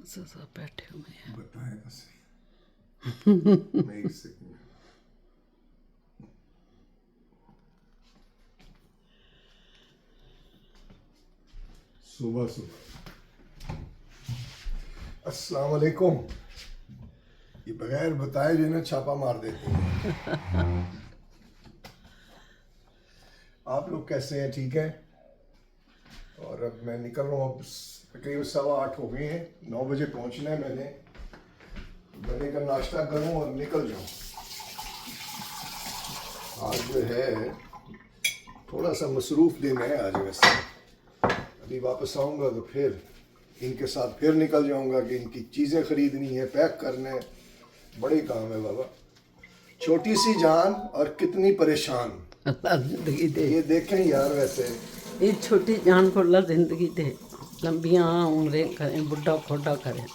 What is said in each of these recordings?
सब बैठे हुए हैं। बताएं बस। मैं एक सेकंड। सुबह सुबह अस्सलाम वालेकुम। ये बगैर बताए जो है ना छापा मार देते हैं। आप लोग कैसे हैं? ठीक है। और अब मैं निकल रहा हूँ। अब तकरीबन 8:15 हो गए हैं। 9 बजे पहुँचना है मैंने। बने का नाश्ता करूँ और निकल जाऊँ। आज जो है थोड़ा सा मसरूफ़ दिन है आज वैसे। अभी वापस आऊँगा तो फिर इनके साथ फिर निकल जाऊँगा कि इनकी चीज़ें ख़रीदनी है, पैक करना है। बड़े काम है बाबा। छोटी सी जान और कितनी परेशान। अल्लाह जिंदगी दे, ये देखें यार वैसे। ये छोटी जान को अल्लाह जिंदगी दे, लंबियाँ उम्रें करें, बुढ़ा खोड़ा करें।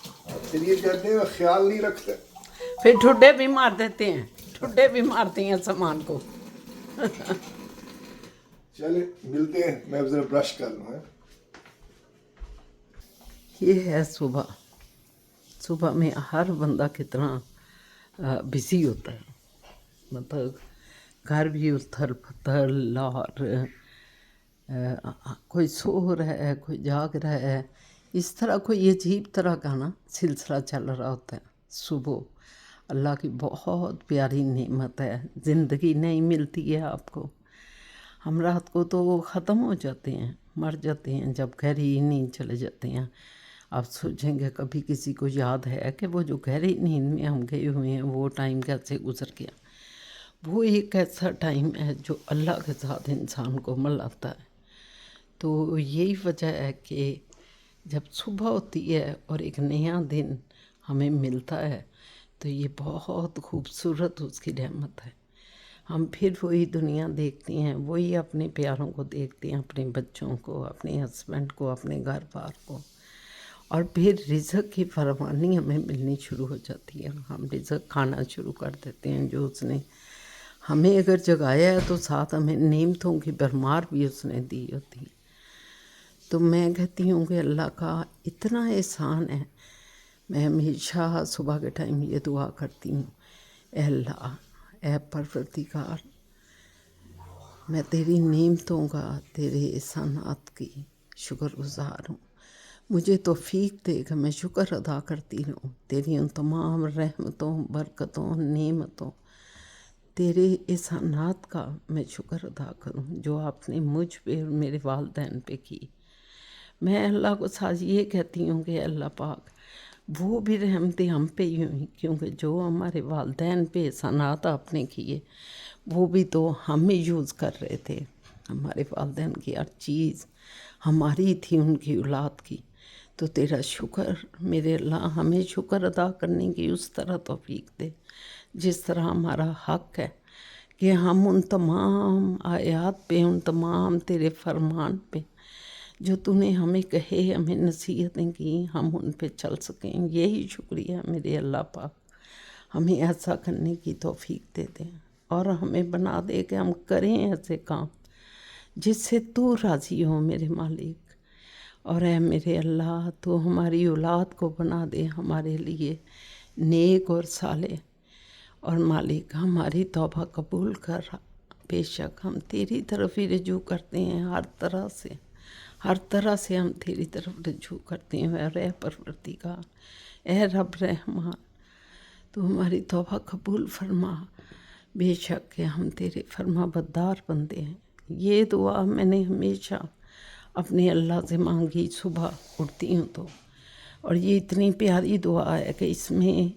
फिर ये कहते हैं ख्याल नहीं रखते। फिर ठुड्डे भी मार देते हैं, ठुड्डे भी मारते हैं सामान को। चले मिलते हैं। मैं ज़रा ब्रश कर लूँ है। ये है सुबह। सुबह में हर बंदा कितना बिजी होता है। मतलब घर भी उथल पुथल और कोई सो रहा है, कोई जाग रहा है। इस तरह कोई अजीब तरह का ना सिलसिला चल रहा होता है। सुबह अल्लाह की बहुत प्यारी नेमत है। ज़िंदगी नहीं मिलती है आपको। हम रात को तो ख़त्म हो जाते हैं, मर जाते हैं जब गहरी नींद चले जाते हैं। आप सोचेंगे कभी किसी को याद है कि वो जो गहरी नींद में हम गए हुए हैं वो टाइम कैसे गुजर गया। वो एक ऐसा टाइम है जो अल्लाह के साथ इंसान को मिलाता है। तो यही वजह है कि जब सुबह होती है और एक नया दिन हमें मिलता है तो ये बहुत खूबसूरत उसकी रहमत है। हम फिर वही दुनिया देखते हैं, वही अपने प्यारों को देखते हैं, अपने बच्चों को, अपने हस्बैंड को, अपने घर बार को। और फिर रिज़्क़ की फरमानी हमें मिलनी शुरू हो जाती है। हम रिज़्क़ खाना शुरू कर देते हैं जो उसने हमें अगर जगाया है तो साथ हमें नेमतों की भरमार भी उसने दी होती है। तो मैं कहती हूँ कि अल्लाह का इतना एहसान है। मैं हमेशा सुबह के टाइम ये दुआ करती हूँ, ए अल्लाह, ए परवरदिगार, मैं तेरी नेमतों का, तेरे एहसानात की शुक्रगुज़ार हूँ। मुझे तौफीक दे कि मैं शुक्र अदा करती रहूँ तेरी उन तमाम रहमतों, बरकतों, नेमतों, तेरे एहसानात का मैं शुक्र अदा करूँ जो आपने मुझ पे और मेरे वालिदैन पे की। मैं अल्लाह को साज ये कहती हूँ कि अल्लाह पाक वो भी रहमतें हम पे ही हुई, क्योंकि जो हमारे वालिदैन पे एहसानात आपने किए वो भी तो हम ही यूज़ कर रहे थे। हमारे वालिदैन की हर चीज़ हमारी थी, उनकी औलाद की। तो तेरा शुक्र मेरे अल्लाह, हमें शुक्र अदा करने की उस तरह तौफीक दे जिस तरह हमारा हक़ है कि हम उन तमाम आयात पे, उन तमाम तेरे फरमान पे जो तूने हमें कहे, हमें नसीहतें की, हम उन पे चल सकें। यही शुक्रिया मेरे अल्लाह पाक, हमें ऐसा करने की तौफीक दे दे और हमें बना दे कि हम करें ऐसे काम जिससे तू राज़ी हो मेरे मालिक। और है मेरे अल्लाह, तो हमारी औलाद को बना दे हमारे लिए नेक और साले। और मालिक हमारी तौबा कबूल कर। बेशक हम तेरी तरफ ही रजू करते हैं, हर तरह से, हर तरह से हम तेरी तरफ रजू करते हैं। रह परवरदिगार, ए रब रहमान, तो हमारी तौबा कबूल फरमा। बेशक कि हम तेरे फरमा बरदार बंदे हैं। ये दुआ मैंने हमेशा अपने अल्लाह से मांगी सुबह उठती हूँ तो। और ये इतनी प्यारी दुआ है कि इसमें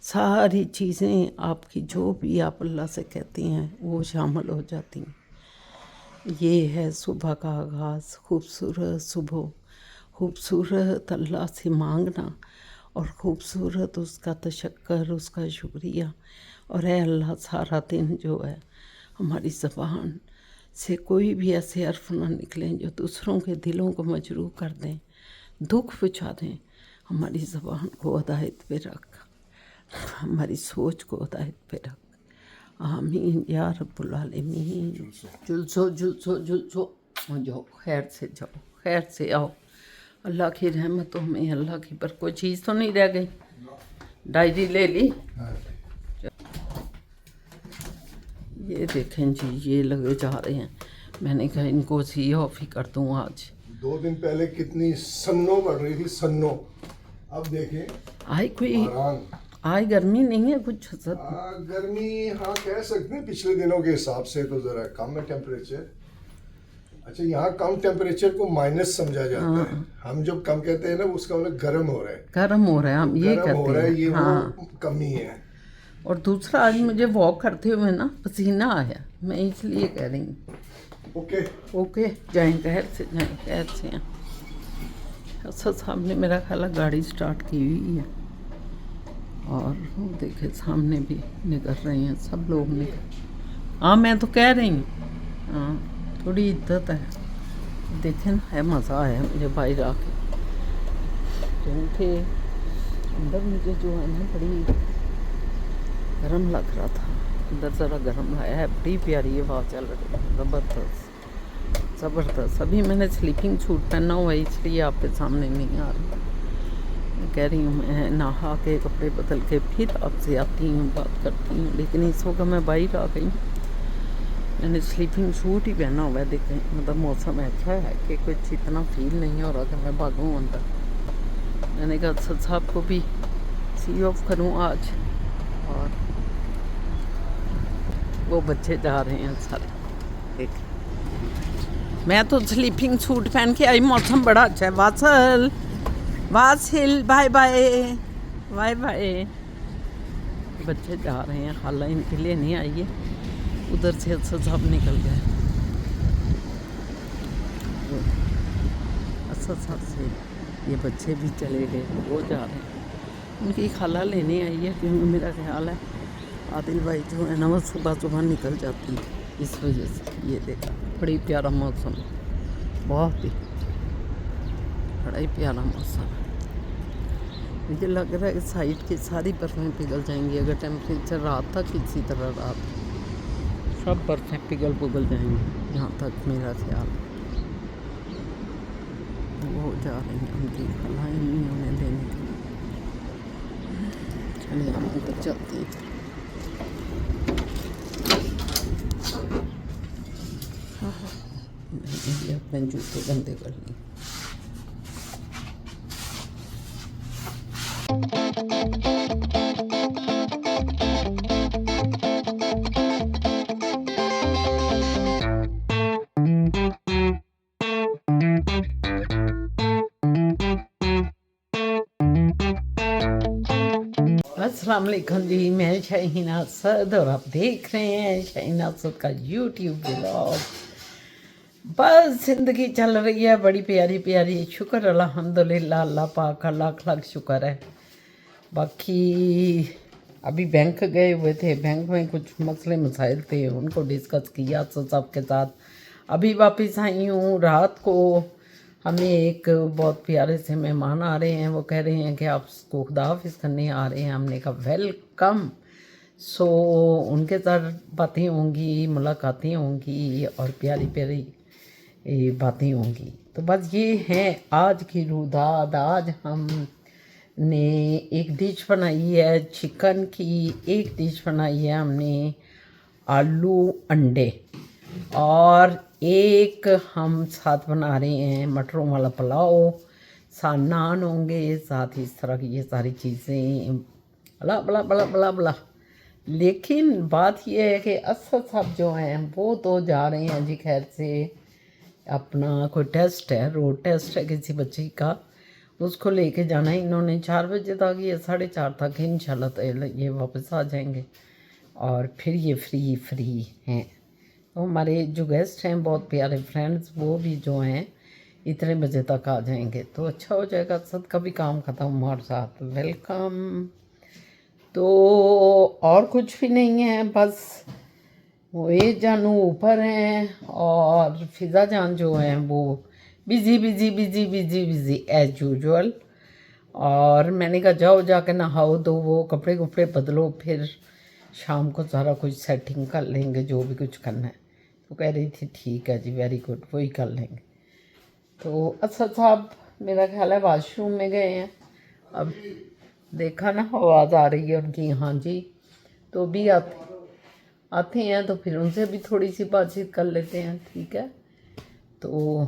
सारी चीज़ें आपकी जो भी आप अल्लाह से कहती हैं वो शामिल हो जाती हैं। ये है सुबह का आगाज़, खूबसूरत सुबह, खूबसूरत अल्लाह से मांगना और ख़ूबसूरत उसका तशक्कर, उसका शुक्रिया। और है अल्लाह, सारा दिन जो है हमारी ज़बान से कोई भी ऐसे हर्फ ना निकलें जो दूसरों के दिलों को मजरूह कर दें, दुख पहुँचा दें। हमारी ज़बान को हिदायत पे रख, हमारी सोच को हिदायत पे रख। आमीन या रब्बुल आलमीन। जुलसो जुलसो जुलसो, जाओ खैर से, जाओ खैर से आओ। अल्लाह की रहमत में, अल्लाह की, पर कोई चीज़ तो नहीं रह गई। डायरी ले ली। ये देखें जी, ये लगे जा रहे हैं। मैंने कहा इनको सी ऑफ ही कर दूँ आज। 2 दिन पहले कितनी सन्नो बढ़ रही थी, सन्नो। अब देखें आई कोई आराम। आई गर्मी नहीं है कुछ गर्मी हाँ कह सकते हैं, पिछले दिनों के हिसाब से तो ज़रा कम है टेम्परेचर। अच्छा, यहाँ कम टेम्परेचर को माइनस समझा जाता है। हम जब कम कहते हैं ना, उसका मतलब गर्म हो रहा है। गर्म हो रहा है, हम ये गर्म हो कहते रहा है, हैं। ये हाँ, वो कमी है। और दूसरा आज मुझे वॉक करते हुए ना पसीना आया, मैं इसलिए कह रही हूँ। ओके ओके, जाएं कहर से, जाएं कहर से हैं। असद साहब ने मेरा ख्याल है गाड़ी स्टार्ट की हुई है, और वो देखे सामने भी निकल रहे हैं सब लोग निकल। हाँ, मैं तो कह रही हूँ, हाँ थोड़ी इद्दत है। देखें ना, है मज़ा आया मुझे बाहर आके, क्योंकि अंदर मुझे जो है ना बड़ी गर्म लग रहा था। अंदर ज़रा गर्म लाया है, बड़ी प्यारी हवा चल रही है, ज़बरदस्त ज़बरदस्त। अभी मैंने स्लीपिंग सूट पहना हुआ है, इसलिए आपके सामने नहीं आ रही। मैं कह रही हूँ मैं नहा के कपड़े बदल के फिर आपसे आती हूँ, बात करती हूँ, लेकिन इस वक्त मैं बाहर आ गई। मैंने स्लीपिंग सूट ही पहना हुआ है। देखें, मतलब मौसम ऐसा है कि कुछ इतना फील नहीं हो रहा कि मैं भागूँ अंदर। मैंने कहा असद साहब को भी सी ऑफ करूँ आज, और वो बच्चे जा रहे हैं सारे। देख, मैं तो स्लीपिंग सूट पहन के आई, मौसम बड़ा अच्छा है। वासल वासिल, बाय बाय बाय बाय। बच्चे जा रहे हैं, खाला इनके लिए नहीं आई है। उधर से असद साहब निकल गए, असद साहब से ये बच्चे भी चले गए, वो जा रहे हैं। उनकी खाला लेने आई है, क्योंकि मेरा ख्याल है आदिल भाई जो है ना वो सुबह सुबह निकल जाती है, इस वजह से। ये देखा, बड़ी प्यारा मौसम, बहुत ही बड़ा ही प्यारा मौसम है। मुझे लग रहा है कि साइड की सारी बर्फ़ें पिघल जाएंगी अगर टेम्परेचर रात तक इसी तरह रहा। सब बर्फ़ें पिघल जाएंगी, यहाँ तक मेरा ख्याल। वो जा रही हैं, उनकी खलाएँ नहीं उन्हें लेने के लिए। चलिए हम अंदर चलते हैं। मैंने अपने जूते गंदे कर लिए। अस्सलाम वालेकुम जी, मैं शाहीन असद और आप देख रहे हैं शाहीन असद का यूट्यूब ब्लॉग। बस ज़िंदगी चल रही है बड़ी प्यारी प्यारी, शुक्र अल्हम्दुलिल्लाह, अल्लाह पाक का लाख लाख शुक्र है। बाकी अभी बैंक गए हुए थे, बैंक में कुछ मसले मसाइल थे, उनको डिस्कस किया असद साहब के साथ। अभी वापस आई हूँ। रात को हमें एक बहुत प्यारे से मेहमान आ रहे हैं, वो कह रहे हैं कि आप उसको खुदा हाफिज़ करने आ रहे हैं। हमने कहा वेलकम। सो उनके साथ बातें होंगी, मुलाकातें होंगी, और प्यारी प्यारी बातें होंगी। तो बस ये हैं आज की रुदाद। आज हमने एक डिश बनाई है चिकन की, एक डिश बनाई है हमने आलू अंडे, और एक हम साथ बना रहे हैं मटरों वाला पुलाव। साथ नान होंगे, साथ इस तरह की ये सारी चीज़ें, बला बला बला बला बला। लेकिन बात यह है कि असद साहब जो हैं वो तो जा रहे हैं जी, खैर से अपना कोई टेस्ट है, रोड टेस्ट है किसी बच्ची का, उसको लेके जाना है। इन्होंने 4 बजे तक या 4:30 तक इंशाल्लाह ये वापस आ जाएंगे, और फिर ये फ्री हैं। तो हमारे जो गेस्ट हैं बहुत प्यारे फ्रेंड्स, वो भी जो हैं इतने बजे तक आ जाएंगे, तो अच्छा हो जाएगा। सब का भी काम ख़त्म हमारे साथ। वेलकम। तो और कुछ भी नहीं है, बस वो ये जानू ऊपर हैं, और फिज़ा जान जो हैं वो busy busy busy busy busy as usual. और मैंने कहा जाओ जाके नहाओ दो, वो कपड़े कपड़े बदलो, फिर शाम को सारा कुछ सेटिंग कर लेंगे जो भी कुछ करना है। तो कह रही थी ठीक है जी, वेरी गुड, वही कर लेंगे। तो असद साहब मेरा ख्याल है वॉशरूम में गए हैं। अब देखा ना आवाज़ आ रही है उनकी, हाँ जी। तो भी आते हैं तो फिर उनसे भी थोड़ी सी बातचीत कर लेते हैं, ठीक है। तो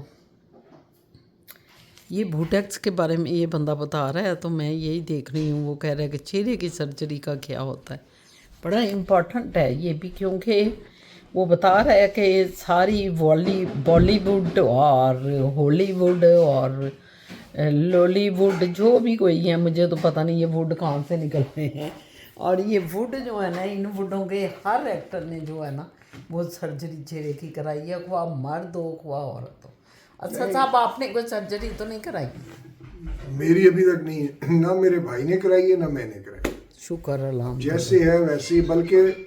ये बूटेक्स के बारे में ये बंदा बता रहा है, तो मैं यही देख रही हूँ। वो कह रहा है कि चेहरे की सर्जरी का क्या होता है, बड़ा इम्पॉर्टेंट है ये भी, क्योंकि वो बता रहा है कि सारी बॉलीवुड और हॉलीवुड और लॉलीवुड जो भी कोई है, मुझे तो पता नहीं ये वुड कहाँ से निकल रहे हैं। और ये वुड जो है ना, इन वुडों के हर एक्टर ने जो है ना वो सर्जरी चेहरे की कराई है, ख्वा मर्द हो ख्वा औरत हो। अच्छा साहब, आपने कोई सर्जरी तो नहीं कराई? मेरी अभी तक नहीं है, ना मेरे भाई ने कराई है ना मैंने कराई। शुक्र अल्लाह। जैसे है वैसे ही। बल्कि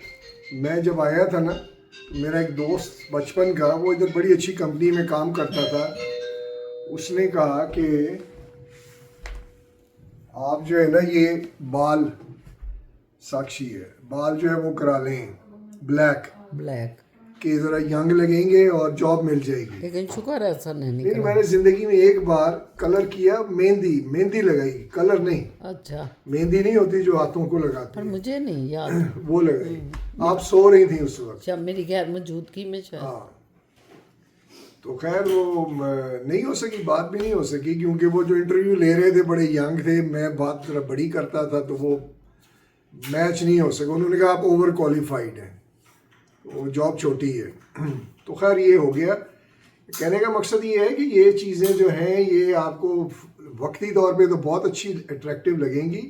मैं जब आया था ना, तो मेरा एक दोस्त बचपन का, वो इधर बड़ी अच्छी कंपनी में काम करता था। उसने कहा कि आप जो है ना ये बाल, साक्षी है, बाल जो है वो करा लें ब्लैक के, ज़रा यंग लगेंगे और जॉब मिल जाएगी। लेकिन शुक्र है सर ने नहीं नहीं, मैंने ज़िंदगी में एक बार कलर किया, मेहंदी लगाई, कलर नहीं। अच्छा, मेहंदी नहीं होती जो हाथों को लगाते पर हैं, मुझे नहीं याद। वो लगाई। आप सो रही थी उस वक्त। अच्छा, मेरी गैर मौजूदगी में शायद। हाँ, तो खैर वो नहीं हो सकी, बात भी नहीं हो सकी, क्योंकि वो जो इंटरव्यू ले रहे थे बड़े यंग थे, मैं बात जरा बड़ी करता था, तो वो मैच नहीं हो सका। उन्होंने कहा आप ओवर क्वालिफाइड हैं, वो जॉब छोटी है। तो खैर ये हो गया। कहने का मकसद ये है कि ये चीज़ें जो हैं ये आपको वक्ती तौर पे तो बहुत अच्छी अट्रैक्टिव लगेंगी,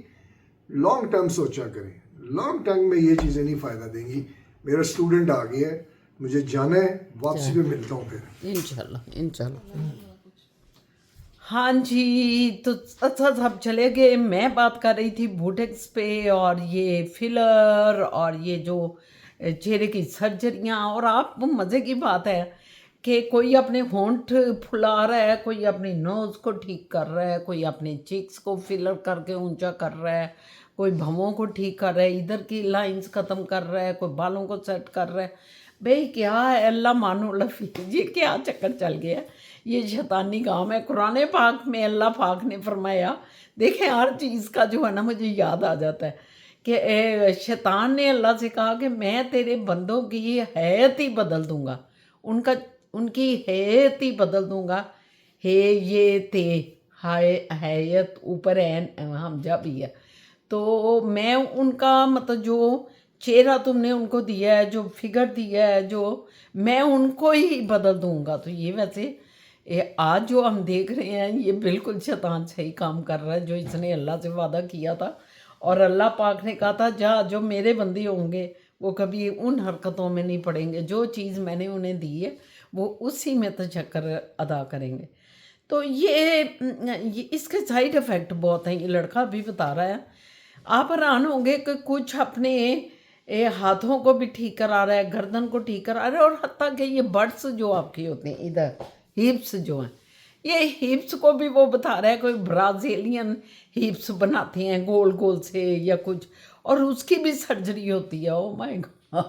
लॉन्ग टर्म सोचा करें। लॉन्ग टर्म में ये चीज़ें नहीं फ़ायदा देंगी। मेरा स्टूडेंट आ गया है, मुझे जाना है, वापसी पे मिलता हूँ फिर इंशाल्लाह इंशाल्लाह। हाँ जी, तो अच्छा साहब चले गए। मैं बात कर रही थी बूटेक्स पे और ये फिलर और ये जो चेहरे की सर्जरियाँ। और आप मज़े की बात है कि कोई अपने होंठ फुला रहा है, कोई अपनी नोज़ को ठीक कर रहा है, कोई अपने चिक्स को फिलर करके ऊंचा कर रहा है, कोई भवों को ठीक कर रहा है, इधर की लाइंस ख़त्म कर रहा है, कोई बालों को सेट कर रहा है। भाई क्या है, अल्लाह मानो लफीज, ये क्या चक्कर चल गया। ये शैतानी काम है। कुरान पाक में अल्लाह पाक ने फरमाया, देखें हर चीज़ का जो है ना मुझे याद आ जाता है कि शैतान ने अल्लाह से कहा कि मैं तेरे बंदों की हैत ही बदल दूंगा, उनकी हैत ही बदल दूंगा। हे ये ते हाय हैयत ऊपर एन हमजा भी है। तो मैं उनका मतलब जो चेहरा तुमने उनको दिया है, जो फिगर दिया है, जो मैं उनको ही बदल दूंगा। तो ये वैसे आज जो हम देख रहे हैं ये बिल्कुल शैतान सही काम कर रहा है, जो इसने अल्लाह से वादा किया था। और अल्लाह पाक ने कहा था जा जो मेरे बंदे होंगे वो कभी उन हरकतों में नहीं पड़ेंगे, जो चीज़ मैंने उन्हें दी है वो उसी में तशक्कर अदा करेंगे। तो ये इसके साइड इफ़ेक्ट बहुत हैं। ये लड़का भी बता रहा है, आप हैरान होंगे कि कुछ अपने हाथों को भी ठीक करा रहा है, गर्दन को ठीक करा रहा है, और हत्ता कि ये बर्ड्स जो आपकी होते हैं इधर हिप्स जो हैं, ये हिप्स को भी वो बता रहा है कोई ब्राज़ीलियन हिप्स बनाते हैं गोल गोल से या कुछ, और उसकी भी सर्जरी होती है। ओ माय गॉड,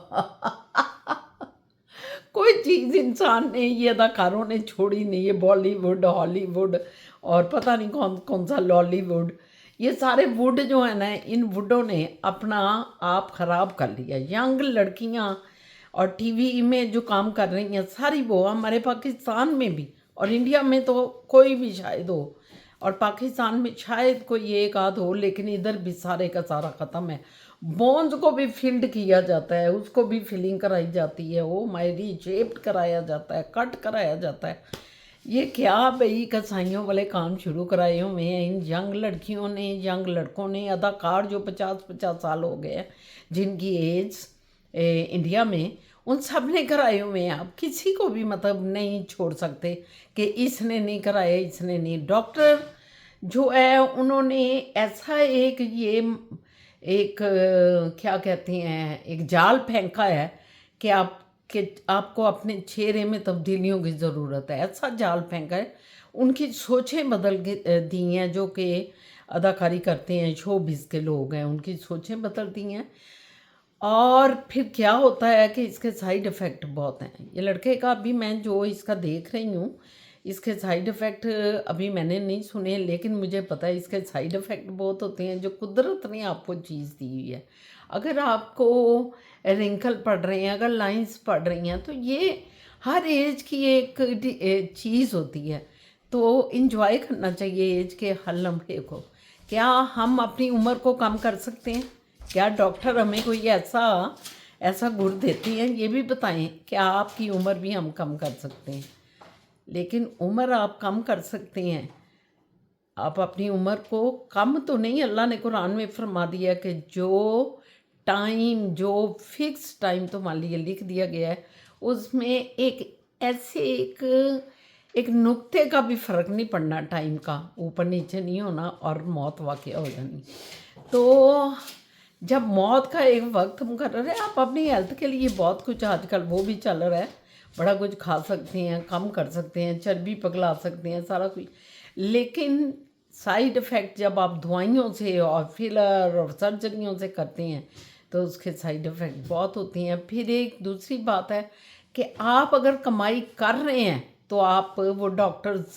कोई चीज़ इंसान ने, ये अदाकारों ने छोड़ी नहीं। ये बॉलीवुड, हॉलीवुड और पता नहीं कौन कौन सा लॉलीवुड, ये सारे वुड जो है ना, इन वुडों ने अपना आप ख़राब कर लिया। यंग लड़कियां और टीवी में जो काम कर रही हैं सारी, वो हमारे पाकिस्तान में भी और इंडिया में तो कोई भी शायद हो, और पाकिस्तान में शायद कोई एक आध हो, लेकिन इधर भी सारे का सारा ख़त्म है। बोन्स को भी फील्ड किया जाता है, उसको भी फिलिंग कराई जाती है, वो मायरी शेप्ड कराया जाता है, कट कराया जाता है। ये क्या भाई कसाईयों वाले काम शुरू कराए हुए हैं इन यंग लड़कियों ने, यंग लड़कों ने। अदाकार जो 50-50 साल हो गए हैं जिनकी एज इंडिया में, उन सब ने कराए हुए हैं। आप किसी को भी मतलब नहीं छोड़ सकते कि इसने नहीं कराए, इसने नहीं। डॉक्टर जो है उन्होंने ऐसा एक क्या कहते हैं, एक जाल फेंका है कि आपको अपने चेहरे में तब्दीलियों की ज़रूरत है। ऐसा जाल फेंका है, उनकी सोचें बदल दी हैं। जो कि अदाकारी करते हैं, शोबिज़ के लोग हैं, उनकी सोचें बदल दी हैं। और फिर क्या होता है कि इसके साइड इफ़ेक्ट बहुत हैं। ये लड़के का भी मैं जो इसका देख रही हूँ, इसके साइड इफ़ेक्ट अभी मैंने नहीं सुने, लेकिन मुझे पता है इसके साइड इफ़ेक्ट बहुत होते हैं जो कुदरत ने आपको चीज़ दी हुई है। अगर आपको रिंकल पड़ रहे हैं, अगर लाइंस पड़ रही हैं, तो ये हर एज की एक चीज़ होती है। तो इंजॉय करना चाहिए एज के हर लम्हे को। क्या हम अपनी उम्र को कम कर सकते हैं? क्या डॉक्टर हमें कोई ऐसा गुण देती हैं? ये भी बताएं, क्या आपकी उम्र भी हम कम कर सकते हैं? लेकिन उम्र आप कम कर सकते हैं। आप अपनी उम्र को कम तो नहीं, अल्लाह ने कुरान में फरमा दिया कि जो टाइम, जो फिक्स टाइम तुम्हारे लिए लिख दिया गया है, उसमें एक नुक्ते का भी फ़र्क नहीं पड़ना, टाइम का ऊपर नीचे नहीं होना और मौत वाक़या हो जानी। तो जब मौत का एक वक्त मुकर्रर है, आप अपनी हेल्थ के लिए बहुत कुछ आजकल वो भी चल रहा है, बड़ा कुछ खा सकते हैं, कम कर सकते हैं, चर्बी पगला सकते हैं, सारा कुछ। लेकिन साइड इफ़ेक्ट जब आप दवाइयों से और फिलर और सर्जरियों से करते हैं तो उसके साइड इफ़ेक्ट बहुत होती हैं। फिर एक दूसरी बात है कि आप अगर कमाई कर रहे हैं तो आप वो डॉक्टर्स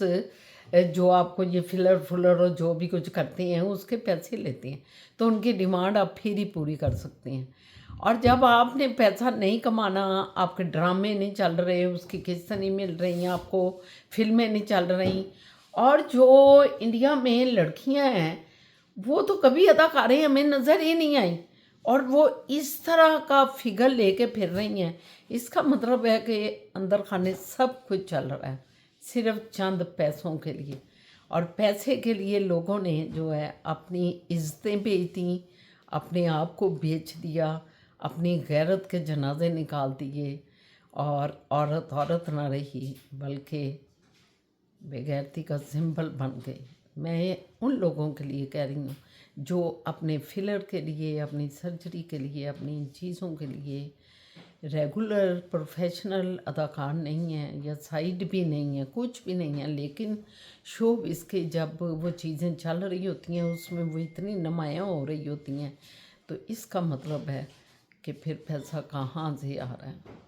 जो आपको ये फिलर और जो भी कुछ करते हैं उसके पैसे लेते हैं, तो उनकी डिमांड आप फिर ही पूरी कर सकते हैं। और जब आपने पैसा नहीं कमाना, आपके ड्रामे नहीं चल रहे, उसकी किस्तें नहीं मिल रही, आपको फिल्में नहीं चल रही, और जो इंडिया में लड़कियां हैं वो तो कभी अदाकारें हमें नज़र ही नहीं आई, और वो इस तरह का फिगर लेके फिर रही हैं। इसका मतलब है कि अंदर खाने सब कुछ चल रहा है सिर्फ चंद पैसों के लिए, और पैसे के लिए लोगों ने जो है अपनी इज्जतें बेच दी, अपने आप को बेच दिया, अपनी गैरत के जनाजे निकाल दिए, और औरत ना रही बल्कि बेगैरती का सिंबल बन गए। मैं उन लोगों के लिए कह रही हूँ जो अपने फिलर के लिए, अपनी सर्जरी के लिए, अपनी इन चीज़ों के लिए रेगुलर प्रोफेशनल अदाकार नहीं है या साइड भी नहीं है, कुछ भी नहीं है, लेकिन शो इसके जब वो चीज़ें चल रही होती हैं उसमें वो इतनी नुमायाँ हो रही होती हैं, तो इसका मतलब है कि फिर पैसा कहाँ से आ रहा है।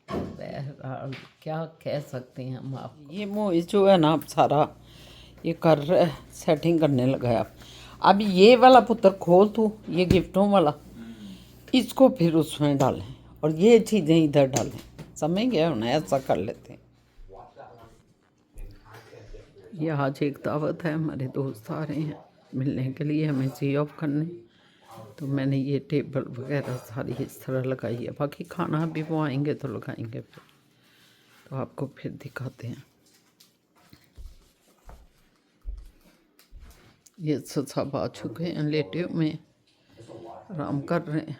बहरहाल क्या कह सकते हैं हम आप। ये मोइज जो है ना, अब सारा ये कर रहा है, सेटिंग करने लगा है। अब ये वाला पुत्र खोल तू, ये गिफ्टों वाला, इसको फिर उसमें डालें और ये चीज़ें इधर डालें, समझ गया होना, ऐसा कर लेते हैं। ये आज एक दावत है, हमारे दोस्त आ रहे हैं मिलने के लिए, हमें सी ऑफ करने, तो मैंने ये टेबल वगैरह सारी इस तरह लगाई है। बाकी खाना भी वो आएंगे तो लगाएंगे फिर, तो आपको फिर दिखाते हैं। ये सब आ चुके हैं, लेटे हुए आराम कर रहे हैं।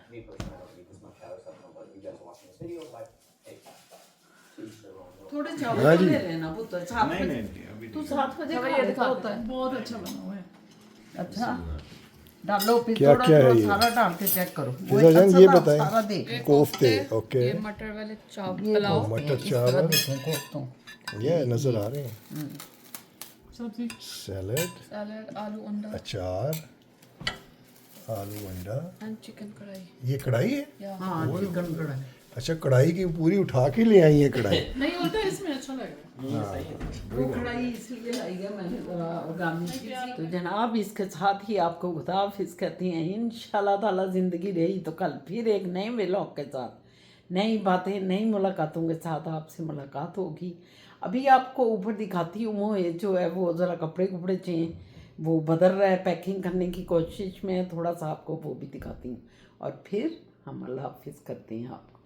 थोड़े चावल ले लेना पुत्र, 7 बजे तू 7 बजे खा लेता होता है। बहुत अच्छा बना हुआ है। अच्छा डालो फिर, क्या थोड़ा क्या है थोड़ा ये? सारा डाल के चेक करो। ये बताएं। सारा देख, कोफ्ते, ओके, ये मटर वाले चावल, ये पुलाव, मटर इस तरह चावल, देखें कोफ्तों। ये नज़र आ रहे हैं, सब्जी, सैलड, सैलड, आलू अंडा अचार, आलू अंडा, एंड चिकन कढ़ाई। ये कढ़ाई है? या हाँ चिकन कढ़ाई। अच्छा, कढ़ाई की पूरी उठा के ले आई है कढ़ाई। नहीं होता है इसमें, अच्छा लगेगा। वो कढ़ाई इसलिए लाई है मैंने गामी। तो जनाब इसके साथ ही आपको खुदा हाफिज़ कहती हैं। इंशाल्लाह ताला ज़िंदगी रही तो कल फिर एक नए व्लॉग के साथ, नई बातें, नई मुलाकातों के साथ आपसे मुलाकात होगी। अभी आपको ऊपर दिखाती हूँ, मोहे जो है वो ज़रा कपड़े चाहिए, वो बदल रहा है, पैकिंग करने की कोशिश में, थोड़ा सा आपको वो भी दिखाती हूँ और फिर हम अल्लाह हाफिज़ करते हैं आपको।